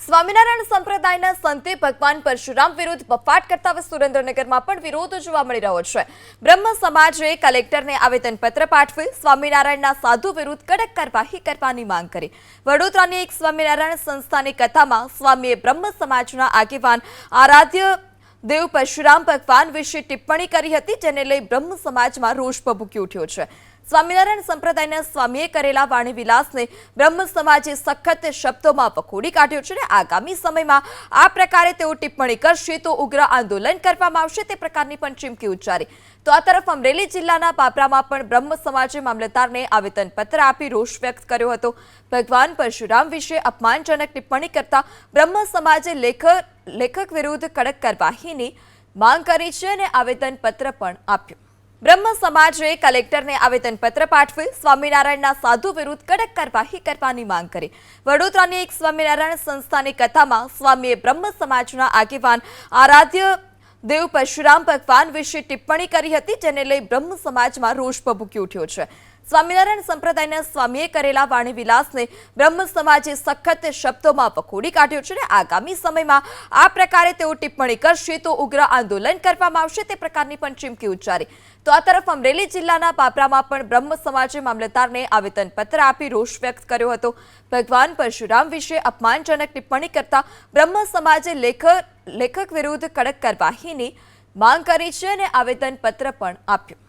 સ્વામિનારાયણ સંપ્રદાયના સંતે ભગવાન પરશુરામ વિરુદ્ધ બફાટ કરતા હવે સુરેન્દ્રનગરમાં પણ વિરોધ જોવા મળી રહ્યો છે। બ્રહ્મ સમાજે કલેક્ટરને આવેદનપત્ર પાઠવી સ્વામિનારાયણના સાધુ વિરુદ્ધ કડક કાર્યવાહી કરવાની માંગ કરી। વડોદરાની એક સ્વામિનારાયણ સંસ્થાની કથામાં સ્વામીએ બ્રહ્મ સમાજના આગેવાન આરાધ્ય દેવ પરશુરામ ભગવાન વિશે ટિપ્પણી કરી હતી, જેને લઈ બ્રહ્મ સમાજમાં રોષ ભભૂકી ઉઠ્યો છે। સ્વામિનારાયણ સંપ્રદાયના સ્વામીએ કરેલા વાણી વિલાસને બ્રહ્મ સમાજે સખત શબ્દોમાં વખોડી કાઢ્યો છે। આગામી સમયમાં આ પ્રકારે તેઓ ટિપ્પણી કરશે તો ઉગ્ર આંદોલન કરવામાં આવશે તે પ્રકારની પણ ચીમકી ઉચ્ચારી। તો આ તરફ અમરેલી જિલ્લાના બાબરામાં પણ બ્રહ્મ સમાજે મામલતદારને આવેદનપત્ર આપી રોષ વ્યક્ત કર્યો હતો। ભગવાન પરશુરામ વિશે અપમાનજનક ટિપ્પણી કરતા બ્રહ્મ સમાજે લેખક વિરુદ્ધ કડક કાર્યવાહીની માંગ કરી છે અને આવેદનપત્ર પણ આપ્યું। બ્રહ્મ સમાજે કલેક્ટરને આવેદનપત્ર પાઠવી સ્વામિનારાયણના સાધુ વિરુદ્ધ કડક કાર્યવાહી કરવાની માંગ કરી। વડોદરાની એક સ્વામિનારાયણ સંસ્થાની કથામાં સ્વામીએ બ્રહ્મ સમાજના આગેવાન આરાધ્ય દેવ પરશુરામ ભગવાન વિશે ટિપ્પણી કરી હતી, જેને લઈ બ્રહ્મ સમાજમાં રોષ ભભૂકી ઉઠ્યો છે। સ્વામિનારાયણ સંપ્રદાયના સ્વામીએ કરેલા વાણી વિલાસને બ્રહ્મ સમાજે સખત શબ્દોમાં વખોડી કાઢ્યો છે। આગામી સમયમાં આ પ્રકારે તેઓ ટિપ્પણી કરશે તો ઉગ્ર આંદોલન કરવામાં આવશે તે પ્રકારની પણ ચીમકી ઉચ્ચારી। તો આ તરફ અમરેલી જિલ્લાના બાબરામાં પણ બ્રહ્મ સમાજે મામલતદારને આવેદનપત્ર આપી રોષ વ્યક્ત કર્યો હતો। ભગવાન પરશુરામ વિશે અપમાનજનક ટિપ્પણી કરતા બ્રહ્મ સમાજે લેખક વિરુદ્ધ કડક કાર્યવાહીની માંગ કરી છે અને આવેદનપત્ર પણ આપ્યું।